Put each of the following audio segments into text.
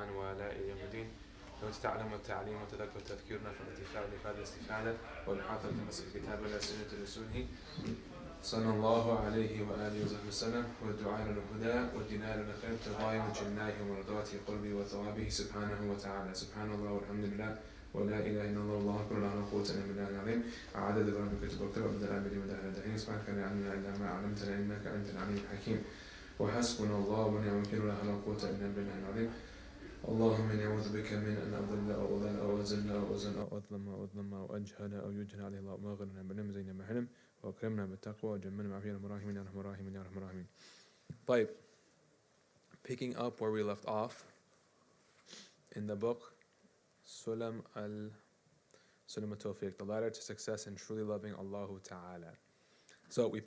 ومن والاه إلى يوم الدين. وتتعلم التعليم وتذكر التذكير نفع الانتفاع لفاد الاستفادة والحاثة لنص الكتاب والأسئلة لرسوله صلى الله عليه وآله وصحبه وسلم والدعاء للهدى والدناء للخير تضايم جناه ومرضاته قلبي وثوابه سبحانه وتعالى. سبحان الله والحمد لله ولا إله إلا الله والله أكبر لا قوة إلا بالله العظيم. عدد ذنوب كتب الكتب وبدل العبد ودهر الدهين. سبحانك لا علم لنا إلا ما علمتنا إنك أنت العليم الحكيم. وحسبنا الله ونعم الوكيل ولا قوة إلا بالله العظيم. اللهم إني أعوذ بك من أن أضل أو أضل أو أزل أو أزل أو أظلم أو أظلم أو أجهل أو يجهل عليه الله. ما غنى بنعم زينا ما حلم وأكرمنا بالتقوى وجملنا معافية المراحمين يا رحمن الراحمين يا رحمن الراحمين. طيب, picking up where we left off in the book Sullam Al-Tawfiq, the ladder to success in truly loving Allah Ta'ala. So we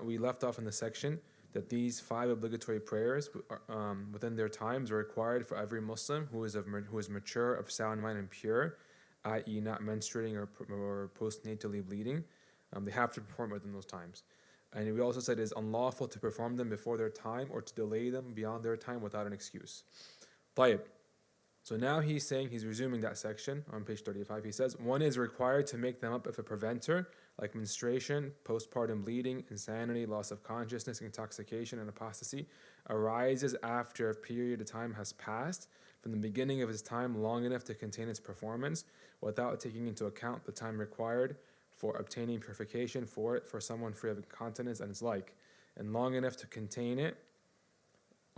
we left off in the section that these 5 obligatory prayers within their times are required for every Muslim who is mature, of sound mind and pure, i.e. not menstruating or postnatally bleeding. They have to perform within those times. And we also said it is unlawful to perform them before their time or to delay them beyond their time without an excuse. طيب. So now he's resuming that section on page 35. He says, one is required to make them up if a preventer, like menstruation, postpartum bleeding, insanity, loss of consciousness, intoxication, and apostasy, arises after a period of time has passed from the beginning of its time long enough to contain its performance without taking into account the time required for obtaining purification for it for someone free of incontinence and its like, and long enough to contain it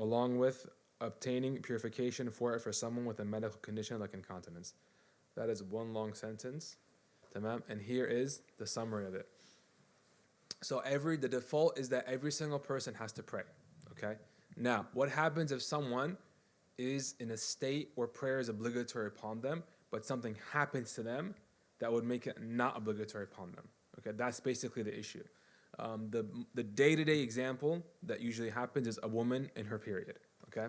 along with obtaining purification for it for someone with a medical condition like incontinence. That is one long sentence. Tamam? And here is the summary of it. So the default is that every single person has to pray. Okay? Now, what happens if someone is in a state where prayer is obligatory upon them, but something happens to them that would make it not obligatory upon them? Okay, that's basically the issue. The day-to-day example that usually happens is a woman in her period. Okay?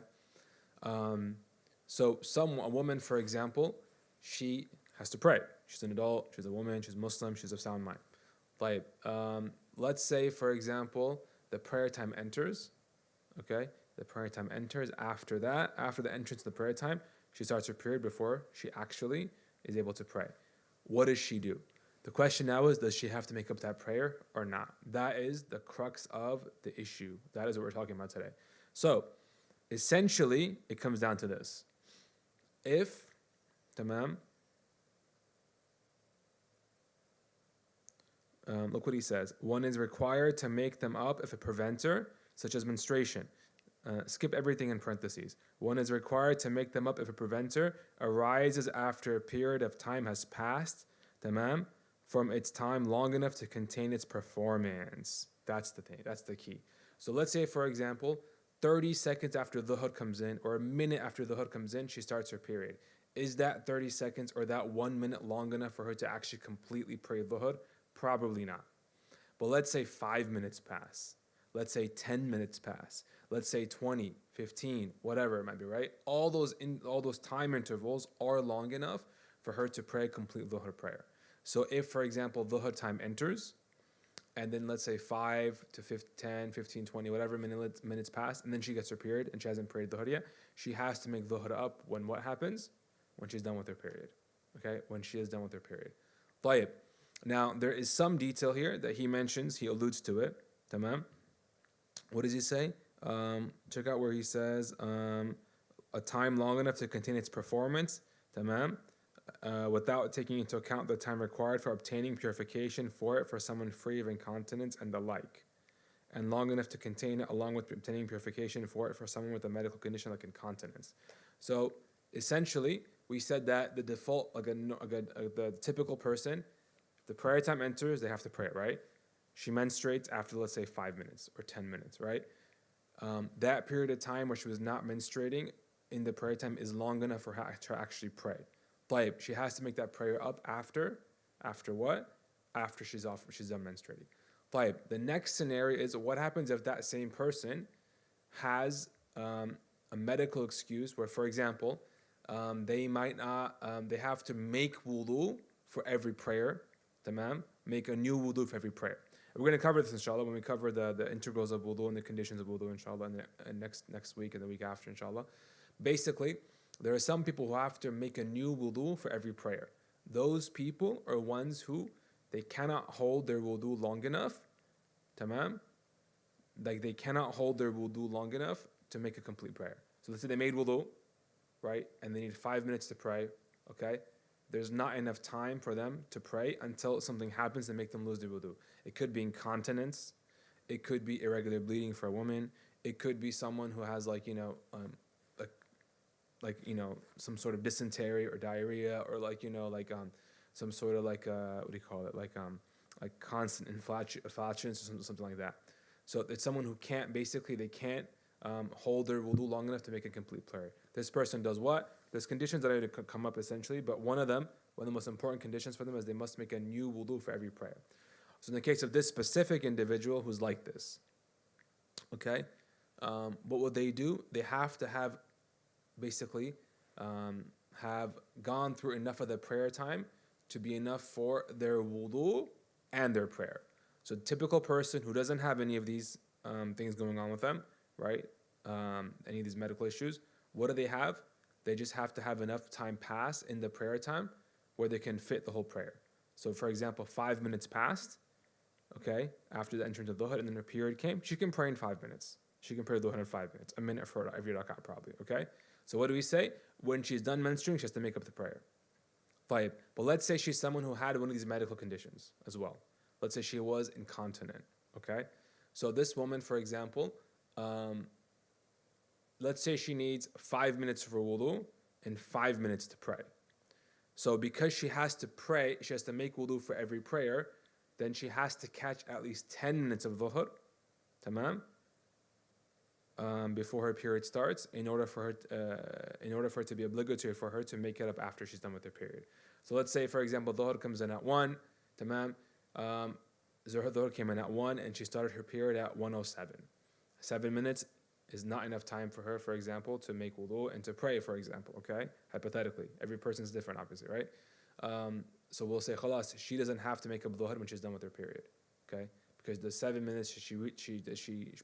So a woman, for example, she has to pray. She's an adult, she's a woman, she's Muslim, she's of sound mind. Like, let's say, for example, the prayer time enters. Okay? The prayer time enters. After that, after the entrance of the prayer time, she starts her period before she actually is able to pray. What does she do? The question now is, does she have to make up that prayer or not? That is the crux of the issue. That is what we're talking about today. So, essentially, it comes down to this. If, tamam, look what he says. One is required to make them up if a preventer, such as menstruation, skip everything in parentheses. One is required to make them up if a preventer arises after a period of time has passed, tamam, from its time long enough to contain its performance. That's the thing. That's the key. So let's say, for example, 30 seconds after dhuhr comes in, or a minute after dhuhr comes in, she starts her period. Is that 30 seconds or that 1 minute long enough for her to actually completely pray dhuhr? Probably not. But let's say 5 minutes pass. Let's say 10 minutes pass. Let's say 20, 15, whatever it might be, right? All those time intervals are long enough for her to pray complete dhuhr prayer. So if, for example, dhuhr time enters, and then let's say 5 to 10, 15, 20, whatever minutes pass, and then she gets her period and she hasn't prayed dhuhr yet, she has to make dhuhr up when what happens? When she's done with her period. Okay? When she is done with her period. طيب. Now, there is some detail here that he mentions, he alludes to it. Tamam? What does he say? Check out where he says, a time long enough to contain its performance. Tamam? Without taking into account the time required for obtaining purification for it for someone free of incontinence and the like, and long enough to contain it along with obtaining purification for it for someone with a medical condition like incontinence. So essentially, we said that the default, the typical person, if the prayer time enters, they have to pray it, right? She menstruates after, let's say, 5 minutes or 10 minutes, right? That period of time where she was not menstruating in the prayer time is long enough for her to actually pray. طيب, she has to make that prayer up after what? After she's done menstruating. طيب, the next scenario is, what happens if that same person has a medical excuse where, for example, they might not, they have to make wudu for every prayer, tamam? Make a new wudu for every prayer. We're going to cover this, inshallah, when we cover the integrals of wudu and the conditions of wudu, inshallah, and next week and the week after, inshallah. Basically, there are some people who have to make a new wudu for every prayer. Those people are ones who they cannot hold their wudu long enough. Tamam? Like they cannot hold their wudu long enough to make a complete prayer. So let's say they made wudu, right? And they need 5 minutes to pray, okay? There's not enough time for them to pray until something happens to make them lose their wudu. It could be incontinence. It could be irregular bleeding for a woman. It could be someone who has some sort of dysentery or diarrhea, or some sort of what do you call it, like constant flatulence or something like that. So it's someone who can't hold their wudu long enough to make a complete prayer. This person does what? There's conditions that are to come up essentially, but one of the most important conditions for them is they must make a new wudu for every prayer. So in the case of this specific individual who's like this, okay, what would they do? They have to have have gone through enough of the prayer time to be enough for their wudu and their prayer. So typical person who doesn't have any of these things going on with them, right? Any of these medical issues, what do they have? They just have to have enough time pass in the prayer time where they can fit the whole prayer. So for example, 5 minutes passed, okay, after the entrance of Dhuhr, and then her period came, she can pray in 5 minutes. She can pray Dhuhr in 5 minutes, a minute for every rak'ah probably, okay? So what do we say? When she's done menstruating, she has to make up the prayer. But let's say she's someone who had one of these medical conditions as well. Let's say she was incontinent, okay? So this woman, for example, let's say she needs 5 minutes for wudu and 5 minutes to pray. So because she has to pray, she has to make wudu for every prayer, then she has to catch at least 10 minutes of dhuhr, tamam, before her period starts, in order for it to be obligatory for her to make it up after she's done with her period. So let's say, for example, dhuhr comes in at 1, tamam, dhuhr came in at 1 and she started her period at 1:07. 7 minutes is not enough time for her, for example, to make wudu and to pray, for example, okay? Hypothetically. Every person's different, obviously, right? So we'll say, khalas, she doesn't have to make up dhuhr when she's done with her period, okay? Because the 7 minutes she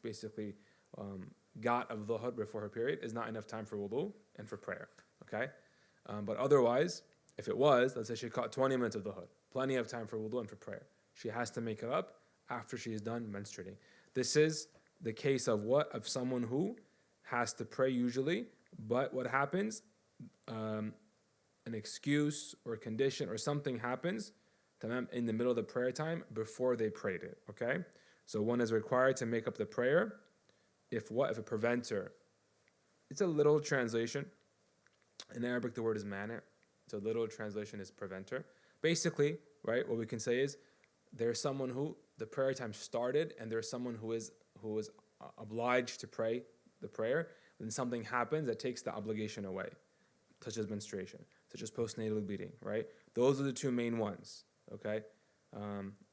basically got of dhuhr before her period is not enough time for wudu and for prayer, okay? But otherwise, if it was, let's say she caught 20 minutes of dhuhr, plenty of time for wudu and for prayer. She has to make it up after she is done menstruating. This is the case of what? Of someone who has to pray usually, but what happens? An excuse or a condition or something happens in the middle of the prayer time before they prayed it, okay? So one is required to make up the prayer. If a preventer, it's a literal translation. In Arabic, the word is mani'. So literal translation is preventer. Basically, right, what we can say is there's someone who the prayer time started and there's someone who is obliged to pray the prayer, then something happens that takes the obligation away, such as menstruation, such as postnatal bleeding, right? Those are the two main ones, okay?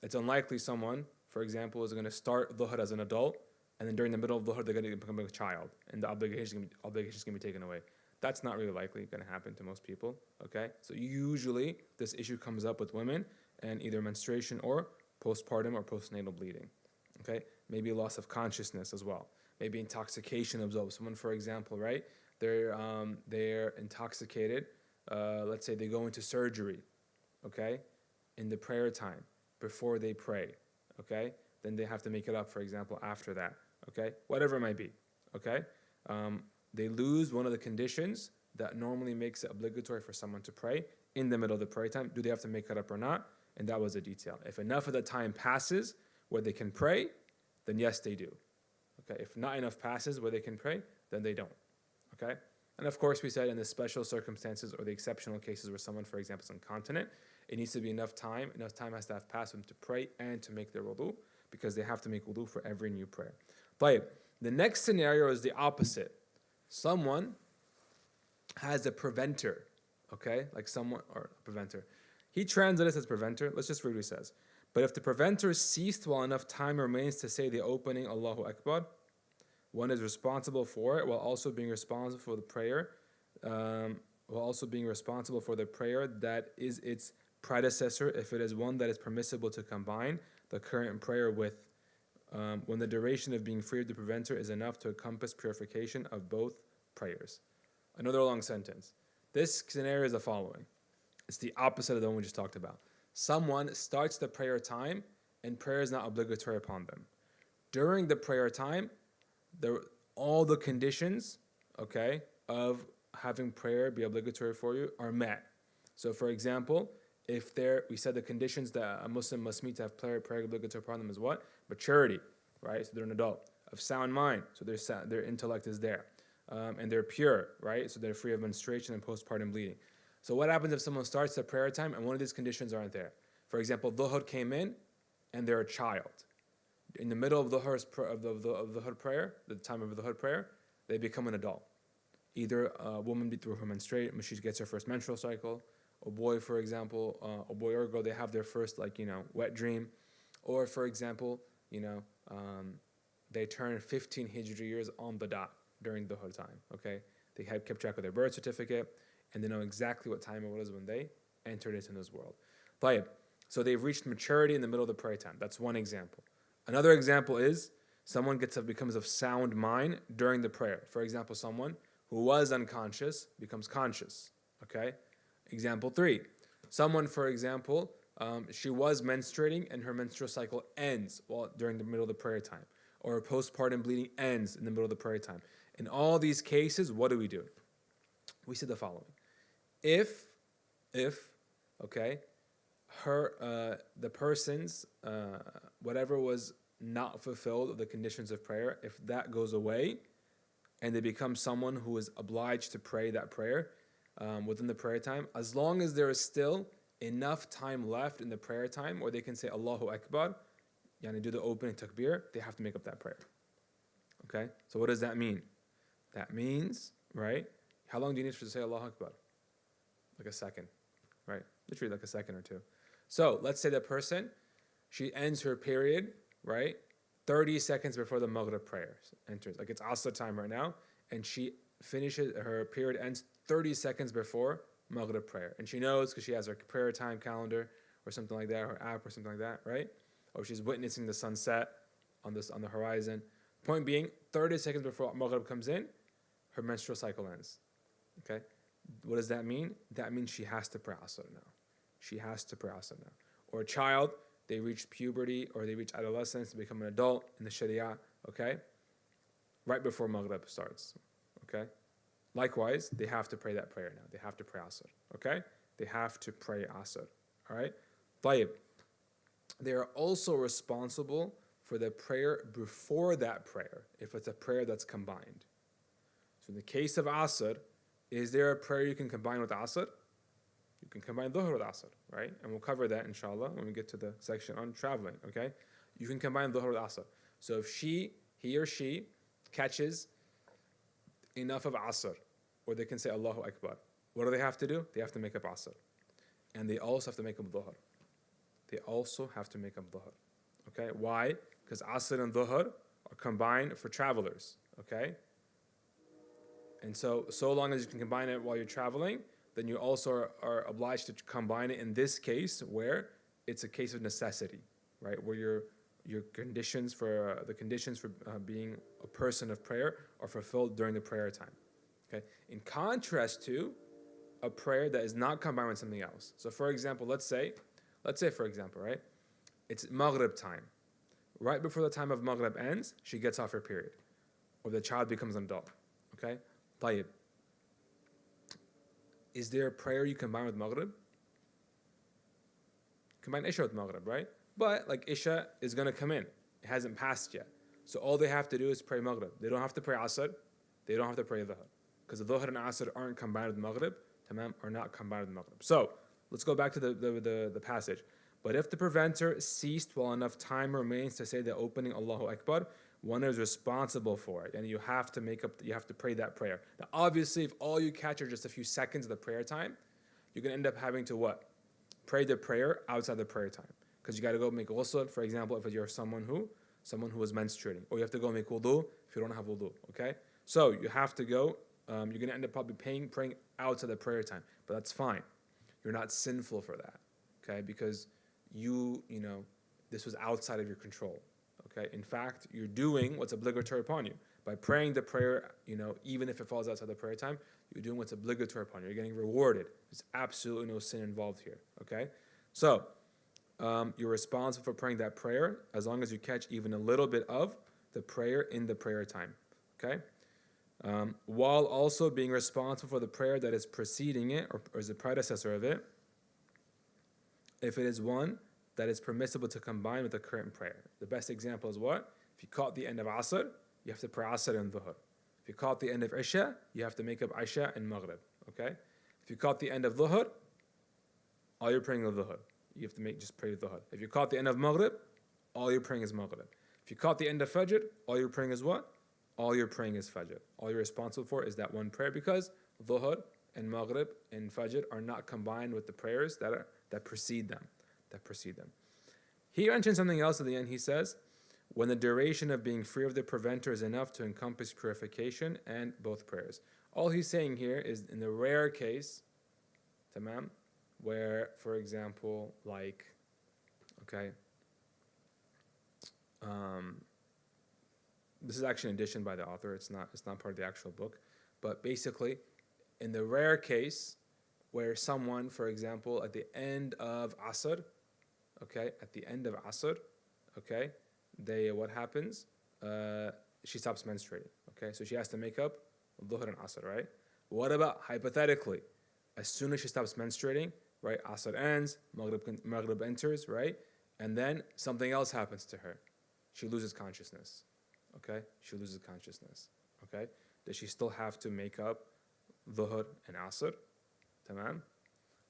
It's unlikely someone, for example, is going to start dhuhr as an adult, and then during the middle of dhuhr, they're going to become a child, and the obligation is going to be taken away. That's not really likely going to happen to most people, okay? So usually, this issue comes up with women and either menstruation or postpartum or postnatal bleeding, okay? Maybe loss of consciousness as well. Maybe intoxication of those. Someone, for example, right? They're intoxicated. Let's say they go into surgery, okay? In the prayer time, before they pray, okay? Then they have to make it up, for example, after that, okay? Whatever it might be, okay? They lose one of the conditions that normally makes it obligatory for someone to pray in the middle of the prayer time. Do they have to make it up or not? And that was a detail. If enough of the time passes where they can pray, then yes, they do. Okay, if not enough passes where they can pray, then they don't. Okay? And of course, we said in the special circumstances or the exceptional cases where someone, for example, is incontinent, it needs to be enough time has to have passed for them to pray and to make their wudu, because they have to make wudu for every new prayer. But the next scenario is the opposite. Someone has a preventer, okay? Like someone, or a preventer. He translates as preventer. Let's just read what he says. But if the preventer ceased while enough time remains to say the opening Allahu Akbar, one is responsible for it while also being responsible for the prayer, that is its predecessor, if it is one that is permissible to combine the current prayer with, when the duration of being free of the preventer is enough to encompass purification of both prayers. Another long sentence. This scenario is the following. It's the opposite of the one we just talked about. Someone starts the prayer time and prayer is not obligatory upon them. During the prayer time, all the conditions, okay, of having prayer be obligatory for you are met. So for example, we said the conditions that a Muslim must meet to have prayer obligatory upon them is what? Maturity, right? So they're an adult. Of sound mind, so their intellect is there. And they're pure, right? So they're free of menstruation and postpartum bleeding. So what happens if someone starts the prayer time and one of these conditions aren't there? For example, Dhuhr came in and they're a child. In the middle of the Dhuhr prayer, the time of the Dhuhr prayer, they become an adult. Either a woman through her menstruation, she gets her first menstrual cycle. A boy, for example, a boy or a girl, they have their first wet dream. Or for example, they turn 15 Hijri years on the dot during the Dhuhr time. Okay, they have kept track of their birth certificate and they know exactly what time it was when they entered into this world. طيب. So they've reached maturity in the middle of the prayer time. That's one example. Another example is someone becomes of sound mind during the prayer. For example, someone who was unconscious becomes conscious. Okay. Example 3. Someone, for example, she was menstruating and her menstrual cycle ends during the middle of the prayer time, or postpartum bleeding ends in the middle of the prayer time. In all these cases, what do? We said the following: if okay, the person's whatever was not fulfilled of the conditions of prayer, if that goes away, and they become someone who is obliged to pray that prayer within the prayer time, as long as there is still enough time left in the prayer time where they can say Allahu Akbar, do the opening takbir, they have to make up that prayer. Okay, so what does that mean? That means, right, how long do you need to say Allahu Akbar? Like a second, right? Literally like a second or two. So let's say the person, she ends her period, right, 30 seconds before the Maghrib prayer enters. Like it's Asr time right now, and she finishes, her period ends 30 seconds before Maghrib prayer. And she knows because she has her prayer time calendar or something like that, her app or something like that, right? Or she's witnessing the sunset on the horizon. Point being, 30 seconds before Maghrib comes in, her menstrual cycle ends. Okay? What does that mean? That means she has to pray Asr now. She has to pray Asr now. Or a child, they reach puberty or they reach adolescence to become an adult in the Sharia, okay? Right before Maghrib starts, okay? Likewise, they have to pray that prayer now. They have to pray Asr, okay? They have to pray Asr, all right? طيب. They are also responsible for the prayer before that prayer, if it's a prayer that's combined. So in the case of Asr, is there a prayer you can combine with Asr? You can combine Dhuhr with Asr, right? And we'll cover that inshallah when we get to the section on traveling, okay? You can combine Dhuhr with Asr. So if he or she catches enough of Asr, or they can say Allahu Akbar, what do they have to do? They have to make up Asr. And they also have to make up Dhuhr. They also have to make up Dhuhr. Okay? Why? Because Asr and Dhuhr are combined for travelers, okay? And so long as you can combine it while you're traveling, then you also are obliged to combine it in this case where it's a case of necessity, right? Where your conditions for being a person of prayer are fulfilled during the prayer time. Okay? In contrast to a prayer that is not combined with something else. So for example, let's say for example, right? It's Maghrib time. Right before the time of Maghrib ends, she gets off her period. Or the child becomes an adult. Okay? طيب. Is there a prayer you combine with Maghrib? Combine Isha with Maghrib, right? But like Isha is going to come in. It hasn't passed yet. So all they have to do is pray Maghrib. They don't have to pray Asr. They don't have to pray Dhuhr. Because the Dhuhr and Asr aren't combined with Maghrib. Tamam, are not combined with Maghrib. So let's go back to the passage. But if the preventer ceased while enough time remains to say the opening Allahu Akbar, one is responsible for it, and you have to pray that prayer. Now, obviously, if all you catch are just a few seconds of the prayer time, you're gonna end up having to what? Pray the prayer outside the prayer time, because you got to go make ghusl. For example, if you're someone who is menstruating, or you have to go make wudu if you don't have wudu. Okay, so you have to go. You're gonna end up probably praying outside the prayer time, but that's fine. You're not sinful for that. Okay, because you know this was outside of your control. Okay, in fact, you're doing what's obligatory upon you. By praying the prayer, even if it falls outside the prayer time, you're doing what's obligatory upon you. You're getting rewarded. There's absolutely no sin involved here. Okay? So, you're responsible for praying that prayer as long as you catch even a little bit of the prayer in the prayer time. Okay? While also being responsible for the prayer that is preceding it or is the predecessor of it, if it is one that is permissible to combine with the current prayer. The best example is what? If you caught the end of Asr, you have to pray Asr and Dhuhr. If you caught the end of Isha, you have to make up Isha and Maghrib. Okay? If you caught the end of Dhuhr, all you're praying is Dhuhr. You have to just pray Dhuhr. If you caught the end of Maghrib, all you're praying is Maghrib. If you caught the end of Fajr, all you're praying is what? All you're praying is Fajr. All you're responsible for is that one prayer because Dhuhr and Maghrib and Fajr are not combined with the prayers that precede them. He mentions something else at the end. He says, when the duration of being free of the preventer is enough to encompass purification and both prayers. All he's saying here is in the rare case, tamam, where, for example, this is actually an addition by the author. It's not part of the actual book. But basically, in the rare case where someone, for example, at the end of Asr, what happens? She stops menstruating. Okay, so she has to make up Dhuhr and Asr, right? What about hypothetically, as soon as she stops menstruating, right? Asr ends, Maghrib enters, right? And then something else happens to her. She loses consciousness. Okay, she loses consciousness. Okay, does she still have to make up Dhuhr and Asr? Tamam.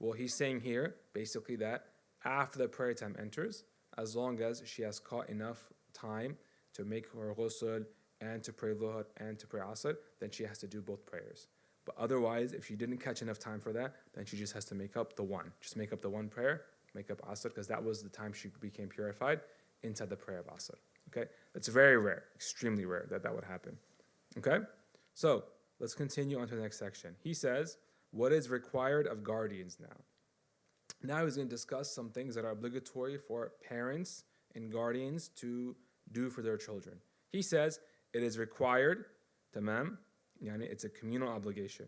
Well, he's saying here basically that after the prayer time enters, as long as she has caught enough time to make her ghusl and to pray Dhuhr and to pray Asr, then she has to do both prayers. But otherwise, if she didn't catch enough time for that, then she just has to make up the one. Just make up the one prayer, make up Asr, because that was the time she became purified inside the prayer of Asr. Okay? It's very rare, extremely rare that would happen. Okay? So, let's continue on to the next section. He says, what is required of guardians now? Now he's going to discuss some things that are obligatory for parents and guardians to do for their children. He says it is required, tamam, it's a communal obligation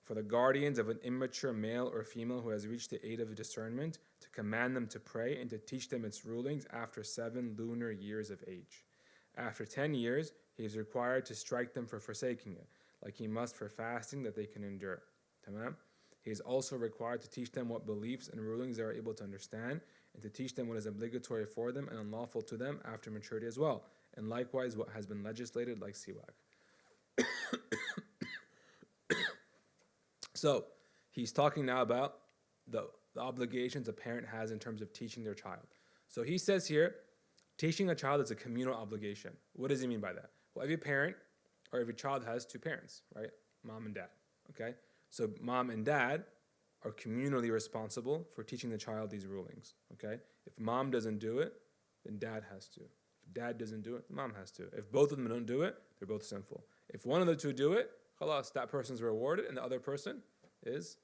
for the guardians of an immature male or female who has reached the age of discernment to command them to pray and to teach them its rulings after 7 lunar years of age. After 10 years, he is required to strike them for forsaking it, like he must for fasting that they can endure. Tamam? He is also required to teach them what beliefs and rulings they are able to understand, and to teach them what is obligatory for them and unlawful to them after maturity as well, and likewise what has been legislated like siwak. So, he's talking now about the obligations a parent has in terms of teaching their child. So he says here, teaching a child is a communal obligation. What does he mean by that? Well, every parent or every child has 2 parents, right? Mom and dad, okay? So mom and dad are communally responsible for teaching the child these rulings, okay? If mom doesn't do it, then dad has to. If dad doesn't do it, mom has to. If both of them don't do it, they're both sinful. If one of the 2 do it, khalas, that person's rewarded and the other person is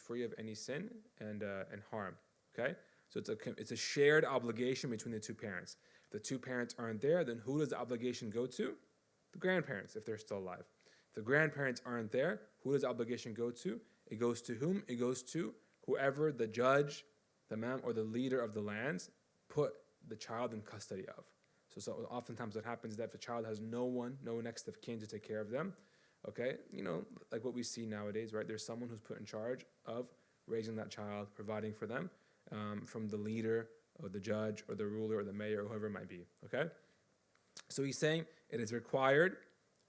free of any sin and harm, okay? So it's a shared obligation between the 2 parents. If the 2 parents aren't there, then who does the obligation go to? The grandparents, if they're still alive. If the grandparents aren't there, who does the obligation go to? It goes to whom? It goes to whoever the judge, the imam, or the leader of the lands put the child in custody of. So oftentimes what happens is that if a child has no next of kin to take care of them, okay, like what we see nowadays, right? There's someone who's put in charge of raising that child, providing for them, from the leader or the judge or the ruler or the mayor or whoever it might be, okay? So he's saying it is required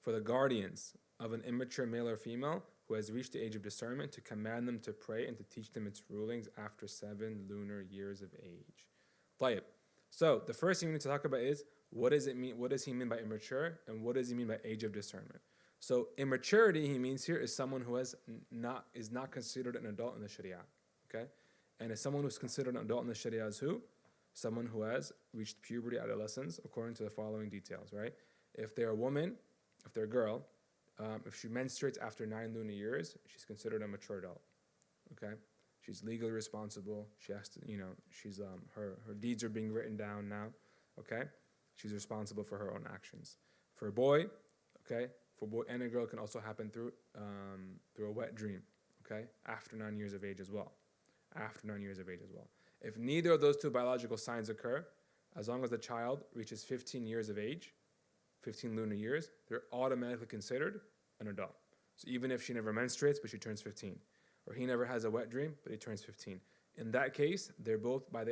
for the guardians of an immature male or female who has reached the age of discernment to command them to pray and to teach them its rulings after 7 lunar years of age. Tayyib. So the first thing we need to talk about is what does it mean? What does he mean by immature, and what does he mean by age of discernment? So immaturity, he means here, is someone who is not considered an adult in the Sharia. Okay, and as someone who's considered an adult in the Sharia is who? Someone who has reached puberty, adolescence, according to the following details. Right? If they're a woman, if they're a girl, if she menstruates after 9 lunar years, she's considered a mature adult. Okay, she's legally responsible. She has to, she's her deeds are being written down now. Okay, she's responsible for her own actions. For a boy, Okay, for a boy and a girl, it can also happen through a wet dream. Okay, after 9 years of age as well. After 9 years of age as well. If neither of those two biological signs occur, as long as the child reaches 15 years of age, 15 lunar years, they're automatically considered an adult. So even if she never menstruates, but she turns 15, or he never has a wet dream, but he turns 15. In that case, they're both by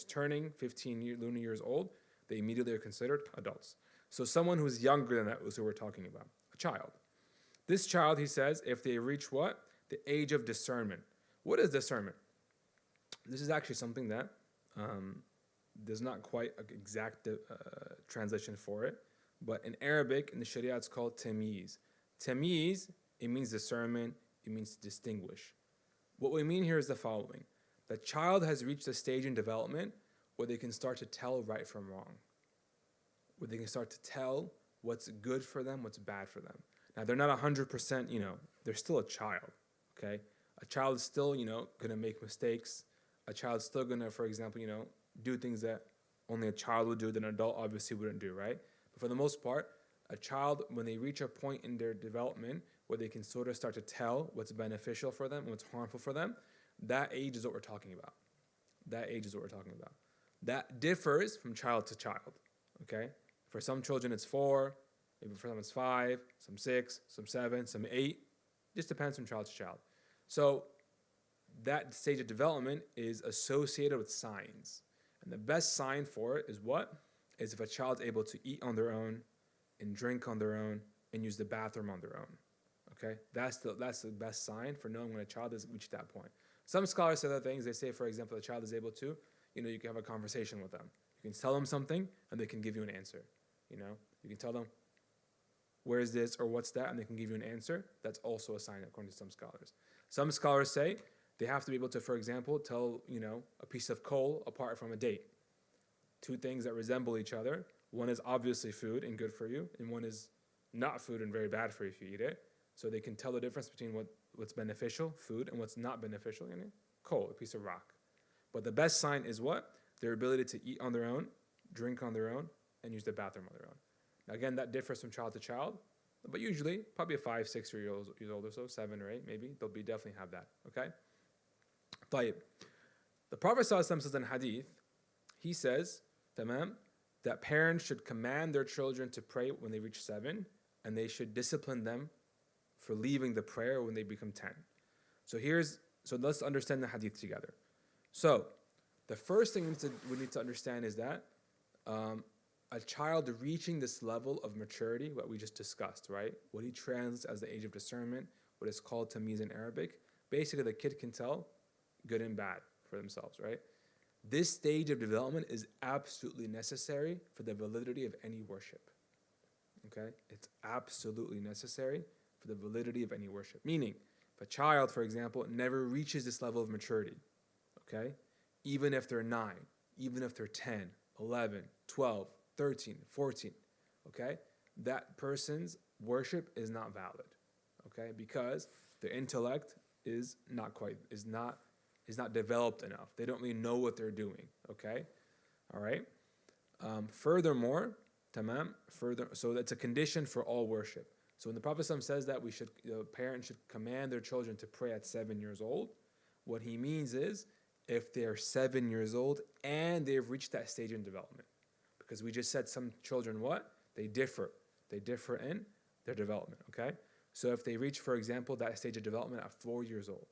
turning 15 lunar years old, they immediately are considered adults. So someone who's younger than that is who we're talking about, a child. This child, he says, if they reach what? The age of discernment. What is discernment? This is actually something that there's not quite an exact translation for it, but in Arabic, in the Sharia, it's called tamyiz. Tamyiz, it means discernment, it means to distinguish. What we mean here is the following. The child has reached a stage in development where they can start to tell right from wrong, where they can start to tell what's good for them, what's bad for them. Now, they're not 100%, they're still a child, okay? A child is still, going to make mistakes. A child's still going to, for example, do things that only a child would do that an adult obviously wouldn't do, right? But for the most part, a child, when they reach a point in their development where they can sort of start to tell what's beneficial for them and what's harmful for them, that age is what we're talking about. That age is what we're talking about. That differs from child to child, okay? For some children, it's 4. Maybe for some, it's 5, some 6, some 7, some 8. Just depends from child to child. So that stage of development is associated with signs. And the best sign for it is what? Is if a child's able to eat on their own and drink on their own and use the bathroom on their own. Okay? That's the best sign for knowing when a child has reached that point. Some scholars say other things. They say, for example, the child is able to, you can have a conversation with them. You can tell them something and they can give you an answer. You can tell them, where is this or what's that, and they can give you an answer. That's also a sign according to some scholars. Some scholars say they have to be able to, for example, tell, a piece of coal apart from a date. Two things that resemble each other. One is obviously food and good for you, and one is not food and very bad for you if you eat it. So they can tell the difference between what's beneficial, food, and what's not beneficial, coal, a piece of rock. But the best sign is what? Their ability to eat on their own, drink on their own, and use the bathroom on their own. Now again, that differs from child to child, but usually probably 5, 6 years old or so, 7 or 8 maybe, they'll definitely have that, okay? طيب. The Prophet ﷺ says in hadith, he says, that parents should command their children to pray when they reach 7, and they should discipline them for leaving the prayer when they become 10. So let's understand the hadith together. So the first thing we need to understand is that a child reaching this level of maturity, what we just discussed, right? What he translates as the age of discernment, what is called tamyiz in Arabic. Basically, the kid can tell good and bad for themselves, right? This stage of development is absolutely necessary for the validity of any worship. Okay? It's absolutely necessary for the validity of any worship. Meaning, if a child, for example, never reaches this level of maturity, okay? Even if they're 9, even if they're 10, 11, 12, 13, 14, okay? That person's worship is not valid, okay? Because their intellect is not developed enough. They don't really know what they're doing, okay? All right? Furthermore, so that's a condition for all worship. So when the Prophet says that parents should command their children to pray at 7 years old, what he means is if they're 7 years old and they've reached that stage in development. Because we just said some children what? They differ. They differ in their development, okay? So if they reach, for example, that stage of development at 4 years old,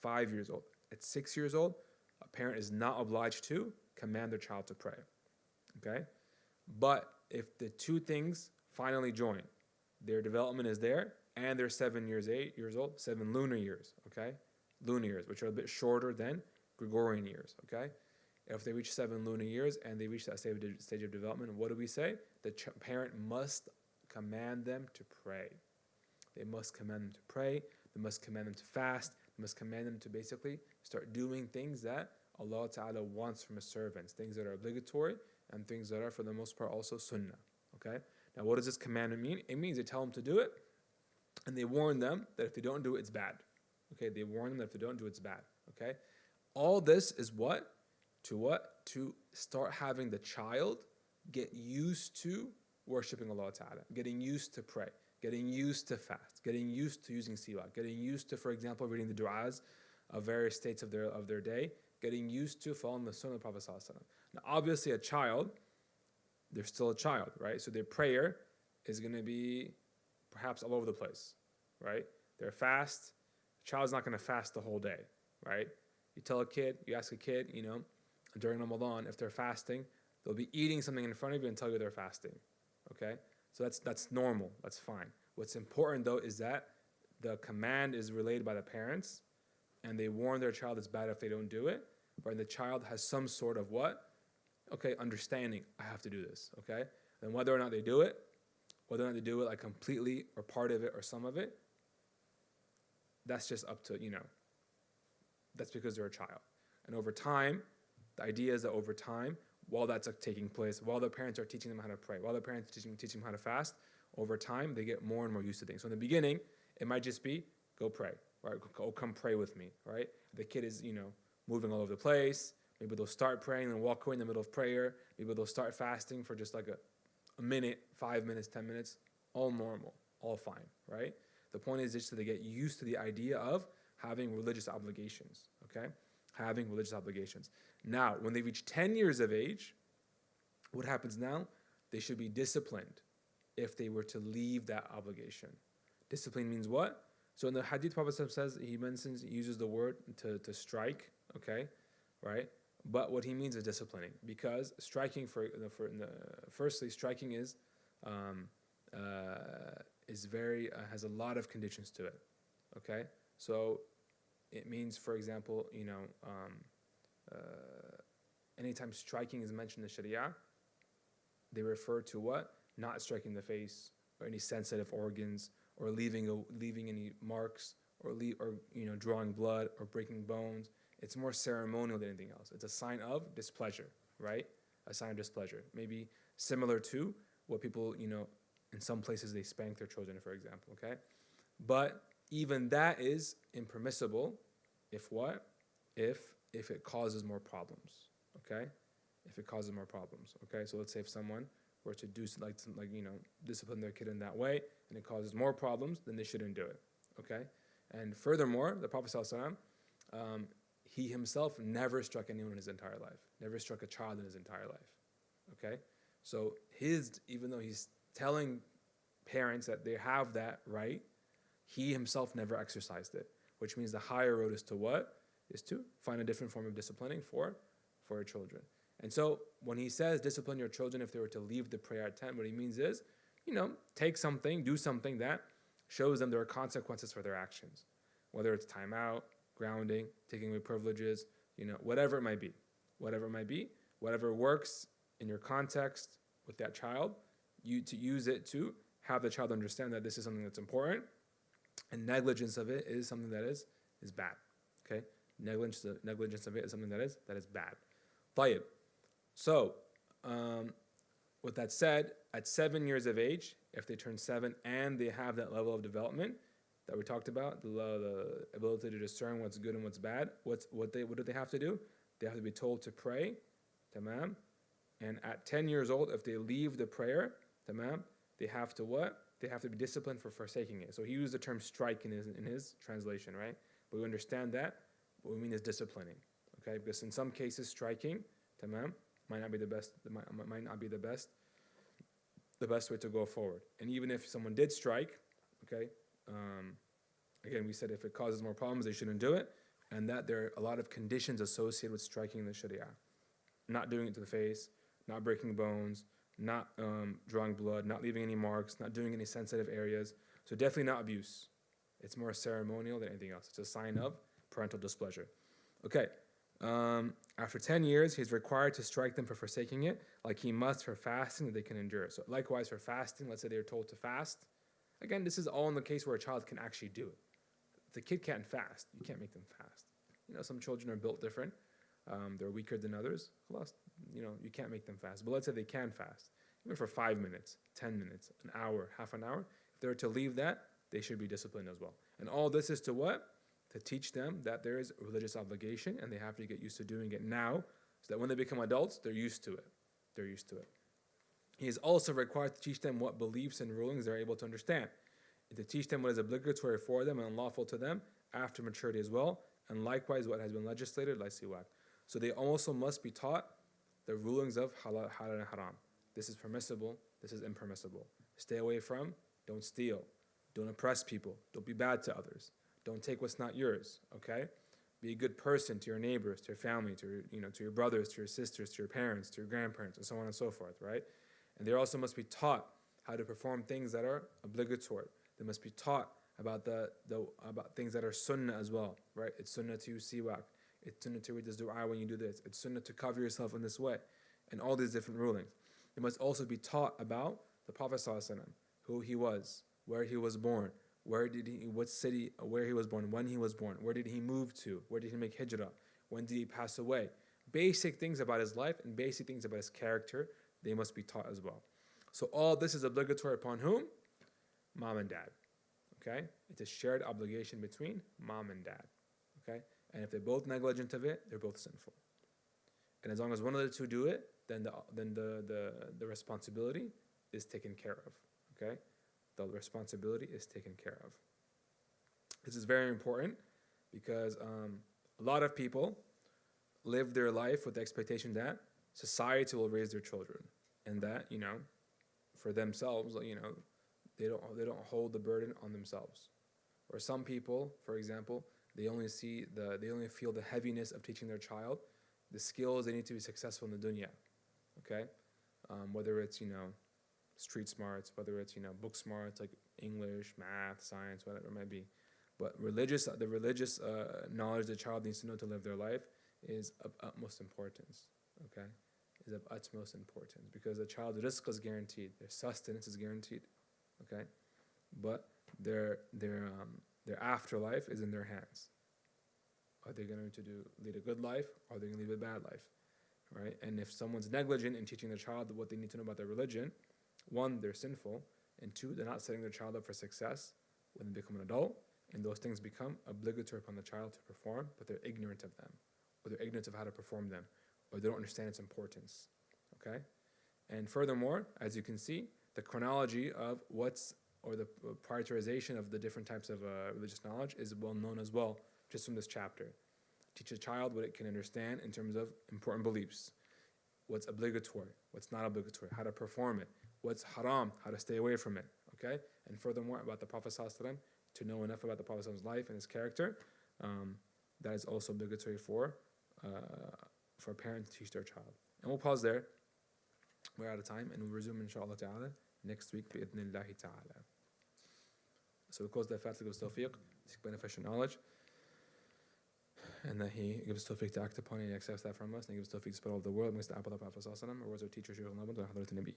5 years old, at 6 years old, a parent is not obliged to command their child to pray, okay? But if the two things finally join, their development is there, and they're 7 years old, 7 lunar years, okay? Lunar years, which are a bit shorter than Gregorian years, okay? If they reach 7 lunar years and they reach that stage of development, what do we say? The parent must command them to pray. They must command them to pray. They must command them to fast. They must command them to basically start doing things that Allah Ta'ala wants from His servants, things that are obligatory and things that are, for the most part, also sunnah, okay? Now, what does this commandment mean? It means they tell them to do it, and they warn them that if they don't do it, it's bad. Okay, they warn them that if they don't do it, it's bad. Okay? All this is what? To start having the child get used to worshipping Allah Ta'ala, getting used to pray, getting used to fast, getting used to using siwak, getting used to, for example, reading the du'as of various states of their day, getting used to following the sunnah of the Prophet ﷺ. Now, obviously, a child, they're still a child, right? So their prayer is going to be perhaps all over the place, right? Their fast, a child's not going to fast the whole day, right? You tell a kid, you ask a kid, during Ramadan, if they're fasting, they'll be eating something in front of you and tell you they're fasting, okay? So that's normal, that's fine. What's important though is that the command is relayed by the parents and they warn their child it's bad if they don't do it, or the child has some sort of what? Okay, understanding, I have to do this, okay? Then whether or not they do it, whether or not they do it like completely or part of it or some of it, that's just up to, that's because they're a child. And over time, the idea is that over time, while that's taking place, while the parents are teaching them how to pray, while the parents are teaching them how to fast, over time, they get more and more used to things. So in the beginning, it might just be, go pray, right? Go come pray with me, right? The kid is, moving all over the place. Maybe they'll start praying and walk away in the middle of prayer. Maybe they'll start fasting for just like a minute, 5 minutes, 10 minutes. All normal, all fine, right? The point is just that they get used to the idea of having religious obligations, okay? Having religious obligations. Now, when they reach 10 years of age, what happens now? They should be disciplined if they were to leave that obligation. Discipline means what? So in the hadith, Prophet says, he uses the word to strike, okay, right? But what he means is disciplining, because striking firstly, striking is very has a lot of conditions to it, okay? So it means, for example, anytime striking is mentioned in Sharia, they refer to what? Not striking the face or any sensitive organs, or leaving any marks, or drawing blood or breaking bones. It's more ceremonial than anything else. It's a sign of displeasure, right? A sign of displeasure. Maybe similar to what people, in some places they spank their children, for example, okay? But even that is impermissible if what? If it causes more problems, okay? If it causes more problems, okay? So let's say if someone were to do discipline their kid in that way and it causes more problems, then they shouldn't do it, okay? And furthermore, the Prophet ﷺ, he himself never struck anyone in his entire life, never struck a child in his entire life, okay? So even though he's telling parents that they have that right, he himself never exercised it, which means the higher road is to what? Is to find a different form of disciplining for your children. And so when he says discipline your children if they were to leave the prayer at 10, what he means is, take something, do something that shows them there are consequences for their actions, whether it's timeout, grounding, taking away privileges, whatever it might be, whatever works in your context with that child, you to use it to have the child understand that this is something that's important, and negligence of it is something that is bad. Okay, negligence of it is something that is bad. Tayyib. So, with that said, at 7 years of age, if they turn 7 and they have that level of development that we talked about, the ability to discern what's good and what's bad, what do they have to do? They have to be told to pray, tamam. And at 10 years old, if they leave the prayer, tamam, they have to what? They have to be disciplined for forsaking it. So he used the term strike in his translation, right? But we understand that what we mean is disciplining, okay? Because in some cases, striking, tamam, might not be the best. Might not be the best way to go forward. And even if someone did strike, okay, again we said if it causes more problems, they shouldn't do it, and that there are a lot of conditions associated with striking in the Sharia. Not doing it to the face, not breaking bones, not drawing blood, not leaving any marks, not doing any sensitive areas. So definitely not abuse. It's more ceremonial than anything else. It's a sign of parental displeasure. Okay. After 10 years, he's required to strike them for forsaking it, like he must for fasting that they can endure. So likewise for fasting, let's say they're told to fast. Again, this is all in the case where a child can actually do it. If the kid can't fast, you can't make them fast. Some children are built different. They're weaker than others. You can't make them fast. But let's say they can fast, even for 5 minutes, 10 minutes, an hour, half an hour. If they were to leave that, they should be disciplined as well. And all this is to what? To teach them that there is a religious obligation and they have to get used to doing it now, so that when they become adults, they're used to it. He is also required to teach them what beliefs and rulings they're able to understand, and to teach them what is obligatory for them and unlawful to them after maturity as well, and likewise what has been legislated, like siwak. So they also must be taught the rulings of halal and haram. This is permissible, this is impermissible. Stay away from, don't steal, don't oppress people, don't be bad to others, don't take what's not yours, okay? Be a good person to your neighbors, to your family, to your, to your brothers, to your sisters, to your parents, to your grandparents, and so on and so forth, right? And they also must be taught how to perform things that are obligatory. They must be taught about about things that are sunnah as well, right? It's sunnah to use siwak. It's sunnah to read this dua when you do this. It's sunnah to cover yourself in this way, and all these different rulings. They must also be taught about the Prophet ﷺ, who he was, where he was born, what city, where he was born, when he was born, where did he move to, where did he make hijrah, when did he pass away. Basic things about his life and basic things about his character, they must be taught as well. So all this is obligatory upon whom? Mom and dad. Okay? It's a shared obligation between mom and dad. Okay? And if they're both negligent of it, they're both sinful. And as long as one of the two do it, then the responsibility is taken care of. Okay? The responsibility is taken care of. This is very important because a lot of people live their life with the expectation that society will raise their children, and that for themselves, they don't hold the burden on themselves. Or some people, for example, they only feel the heaviness of teaching their child the skills they need to be successful in the dunya. Okay, whether it's street smarts, whether it's book smarts like English, math, science, whatever it might be. But the religious knowledge the child needs to know to live their life is of utmost importance. Okay, is of utmost importance because the child's rizq is guaranteed, their sustenance is guaranteed. Okay, but their afterlife is in their hands. Are they going to lead a good life, or are they going to lead a bad life? Right? And if someone's negligent in teaching their child what they need to know about their religion, one, they're sinful, and two, they're not setting their child up for success when they become an adult, and those things become obligatory upon the child to perform, but they're ignorant of them, or they're ignorant of how to perform them, or they don't understand its importance. Okay? And furthermore, as you can see, the chronology of the prioritization of the different types of religious knowledge is well known as well, just from this chapter. Teach a child what it can understand in terms of important beliefs, what's obligatory, what's not obligatory, how to perform it, what's haram, how to stay away from it, okay? And furthermore, about the Prophet ﷺ, to know enough about the Prophet's life and his character, that is also obligatory for a parent to teach their child. And we'll pause there. We're out of time, and we'll resume, inshallah ta'ala, next week, bi'idhnillahi ta'ala. So we close the Fatiha with Tawfiq, seek beneficial knowledge, and that He gives Tawfiq to act upon it, and He accepts that from us, and He gives Tawfiq to spread all over the world, amongst the Prophet ﷺ, or was our teacher, Shaykh Musa Furber,